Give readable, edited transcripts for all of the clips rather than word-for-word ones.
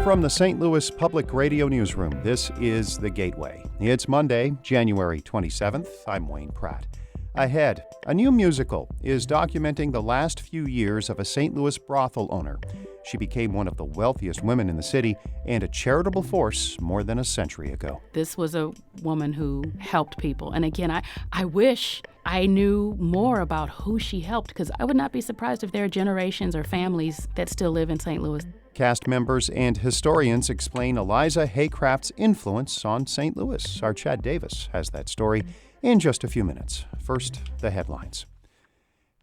From the St. Louis Public Radio Newsroom, this is The Gateway. It's Monday, January 27th. I'm Wayne Pratt. Ahead, a new musical is documenting the last few years of a St. Louis brothel owner. She became one of the wealthiest women in the city and a charitable force more than a century ago. This was a woman who helped people. And again, I wish I knew more about who she helped, because I would not be surprised if there are generations or families that still live in St. Louis. Cast members and historians explain Eliza Haycraft's influence on St. Louis. Our Chad Davis has that story in just a few minutes. First, the headlines.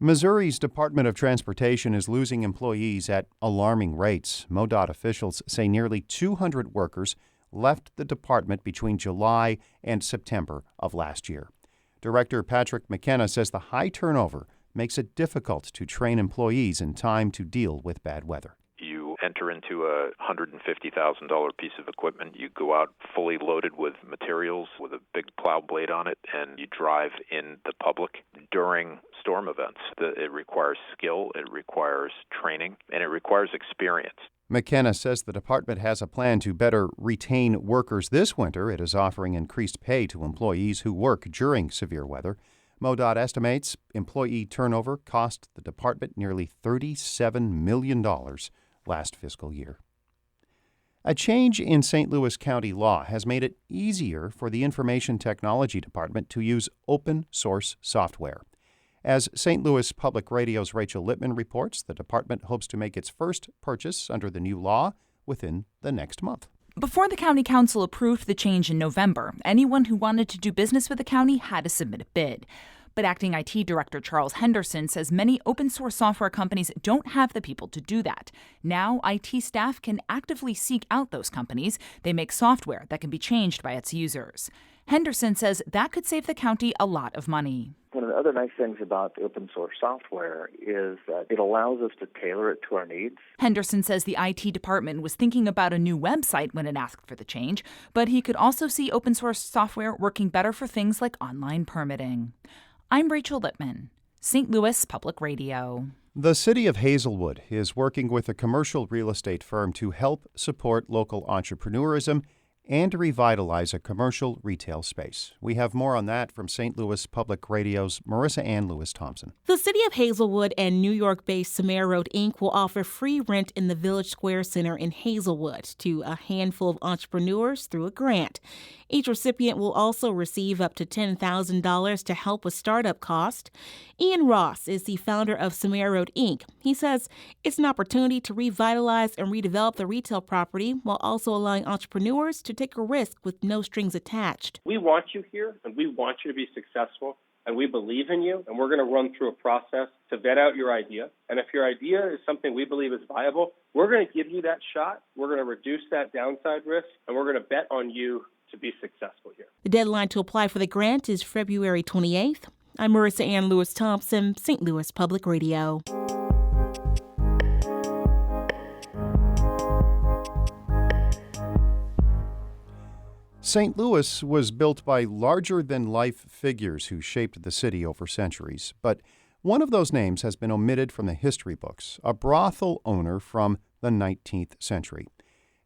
Missouri's Department of Transportation is losing employees at alarming rates. MoDOT officials say nearly 200 workers left the department between July and September of last year. Director Patrick McKenna says the high turnover makes it difficult to train employees in time to deal with bad weather. You enter into a $150,000 piece of equipment. You go out fully loaded with materials with a big plow blade on it, and you drive in the public during storm events. It requires skill, it requires training, and it requires experience. McKenna says the department has a plan to better retain workers this winter. It is offering increased pay to employees who work during severe weather. MoDOT estimates employee turnover cost the department nearly $37 million last fiscal year. A change in St. Louis County law has made it easier for the Information Technology Department to use open source software. As St. Louis Public Radio's Rachel Lippman reports, the department hopes to make its first purchase under the new law within the next month. Before the county council approved the change in November, anyone who wanted to do business with the county had to submit a bid. But acting IT Director Charles Henderson says many open source software companies don't have the people to do that. Now, IT staff can actively seek out those companies. They make software that can be changed by its users. Henderson says that could save the county a lot of money. One of the other nice things about open source software is that it allows us to tailor it to our needs. Henderson says the IT department was thinking about a new website when it asked for the change, but he could also see open source software working better for things like online permitting. I'm Rachel Lippman, St. Louis Public Radio. The city of Hazelwood is working with a commercial real estate firm to help support local entrepreneurism and revitalize a commercial retail space. We have more on that from St. Louis Public Radio's Marissa Ann Lewis-Thompson. The City of Hazelwood and New York-based Samara Road, Inc. will offer free rent in the Village Square Center in Hazelwood to a handful of entrepreneurs through a grant. Each recipient will also receive up to $10,000 to help with startup costs. Ian Ross is the founder of Samara Road, Inc. He says it's an opportunity to revitalize and redevelop the retail property while also allowing entrepreneurs to take a risk with no strings attached. We want you here, and we want you to be successful, and we believe in you, and we're going to run through a process to vet out your idea. And if your idea is something we believe is viable, we're going to give you that shot. We're going to reduce that downside risk, and we're going to bet on you to be successful here. The deadline to apply for the grant is February 28th. I'm Marissa Ann Lewis-Thompson, St. Louis Public Radio. St. Louis was built by larger-than-life figures who shaped the city over centuries. But one of those names has been omitted from the history books, a brothel owner from the 19th century.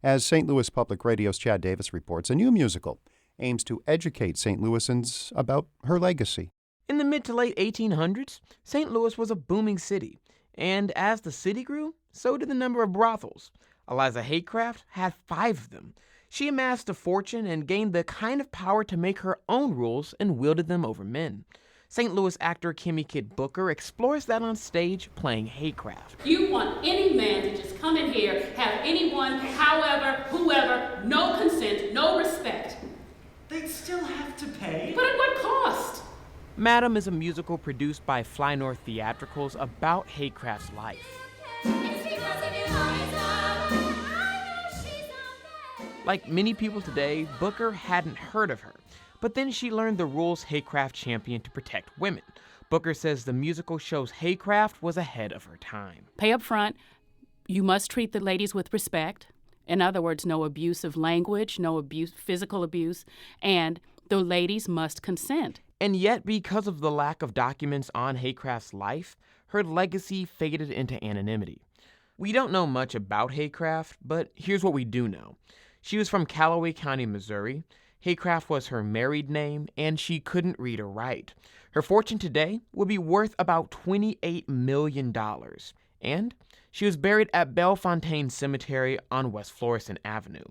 As St. Louis Public Radio's Chad Davis reports, a new musical aims to educate St. Louisans about her legacy. In the mid to late 1800s, St. Louis was a booming city. And as the city grew, so did the number of brothels. Eliza Haycraft had 5 of them. She amassed a fortune and gained the kind of power to make her own rules and wielded them over men. St. Louis actor Kimmy Kid Booker explores that on stage playing Haycraft. You want any man to just come in here, have anyone, however, whoever, no consent, no respect. They'd still have to pay. But at what cost? Madam is a musical produced by Fly North Theatricals about Haycraft's life. Like many people today, Booker hadn't heard of her. But then she learned the rules Haycraft championed to protect women. Booker says the musical shows Haycraft was ahead of her time. Pay up front. You must treat the ladies with respect. In other words, no abusive language, no physical abuse, and the ladies must consent. And yet, because of the lack of documents on Haycraft's life, her legacy faded into anonymity. We don't know much about Haycraft, but here's what we do know. She was from Callaway County, Missouri. Haycraft was her married name, and she couldn't read or write. Her fortune today would be worth about $28 million. And she was buried at Bellefontaine Cemetery on West Florissant Avenue.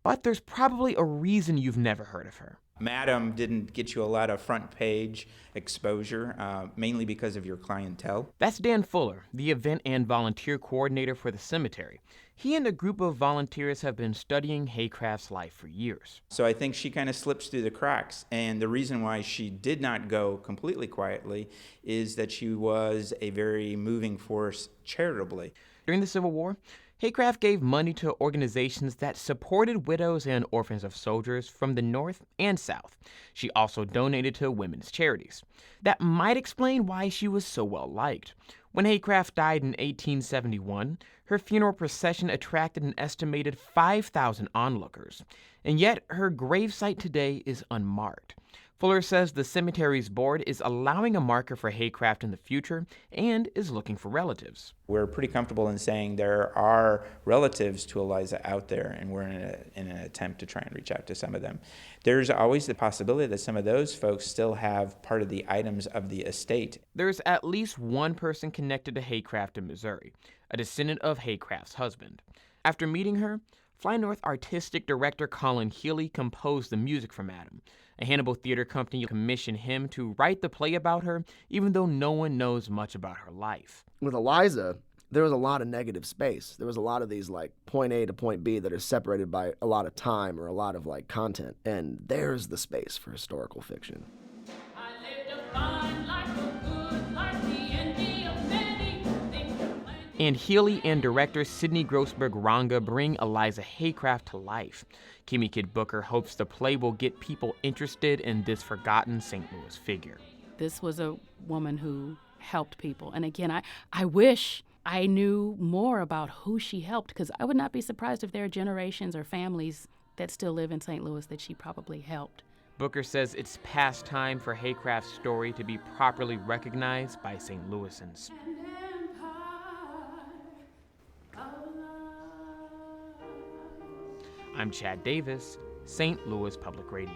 But there's probably a reason you've never heard of her. Madam didn't get you a lot of front page exposure, mainly because of your clientele. That's Dan Fuller, the event and volunteer coordinator for the cemetery. He and a group of volunteers have been studying Haycraft's life for years. So I think she kind of slips through the cracks. And the reason why she did not go completely quietly is that she was a very moving force charitably. During the Civil War, Haycraft gave money to organizations that supported widows and orphans of soldiers from the North and South. She also donated to women's charities. That might explain why she was so well liked. When Haycraft died in 1871, her funeral procession attracted an estimated 5,000 onlookers. And yet, her gravesite today is unmarked. Fuller says the cemetery's board is allowing a marker for Haycraft in the future and is looking for relatives. We're pretty comfortable in saying there are relatives to Eliza out there, and we're in an attempt to try and reach out to some of them. There's always the possibility that some of those folks still have part of the items of the estate. There's at least one person connected to Haycraft in Missouri, a descendant of Haycraft's husband. After meeting her, Fly North artistic director Colin Healy composed the music for Madam. A Hannibal Theater Company commissioned him to write the play about her, even though no one knows much about her life. With Eliza, there was a lot of negative space. There was a lot of these like point A to point B that are separated by a lot of time or a lot of like content. And there's the space for historical fiction. And Healy and director Sidney Grossberg-Ranga bring Eliza Haycraft to life. Kimmy Kid Booker hopes the play will get people interested in this forgotten St. Louis figure. This was a woman who helped people. And again, I wish I knew more about who she helped, because I would not be surprised if there are generations or families that still live in St. Louis that she probably helped. Booker says it's past time for Haycraft's story to be properly recognized by St. Louisans. I'm Chad Davis, St. Louis Public Radio.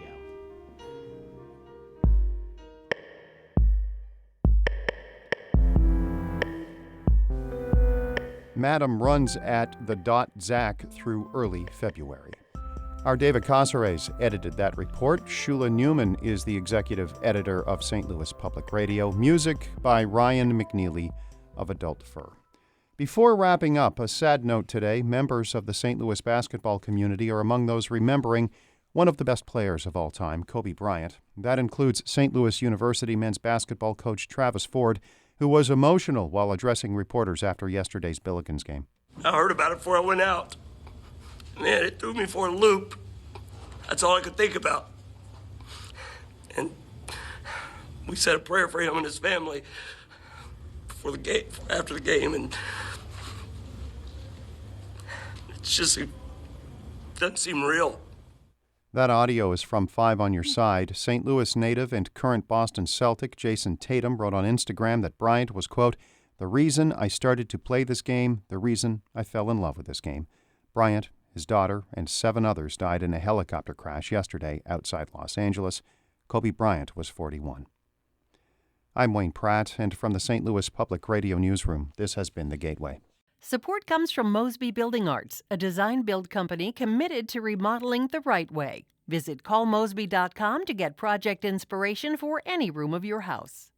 Madam runs at the Zack through early February. Our David Casares edited that report. Shula Newman is the executive editor of St. Louis Public Radio. Music by Ryan McNeely of Adult Fur. Before wrapping up, a sad note today. Members of the St. Louis basketball community are among those remembering one of the best players of all time, Kobe Bryant. That includes St. Louis University men's basketball coach Travis Ford, who was emotional while addressing reporters after yesterday's Billikens game. I heard about it before I went out. Man, it threw me for a loop. That's all I could think about. And we said a prayer for him and his family before the game, after the game, and it's just, it doesn't seem real. That audio is from Five on Your Side. St. Louis native and current Boston Celtic Jason Tatum wrote on Instagram that Bryant was, quote, "the reason I started to play this game, the reason I fell in love with this game." Bryant, his daughter, and 7 others died in a helicopter crash yesterday outside Los Angeles. Kobe Bryant was 41. I'm Wayne Pratt, and from the St. Louis Public Radio Newsroom, this has been The Gateway. Support comes from Mosby Building Arts, a design-build company committed to remodeling the right way. Visit callmosby.com to get project inspiration for any room of your house.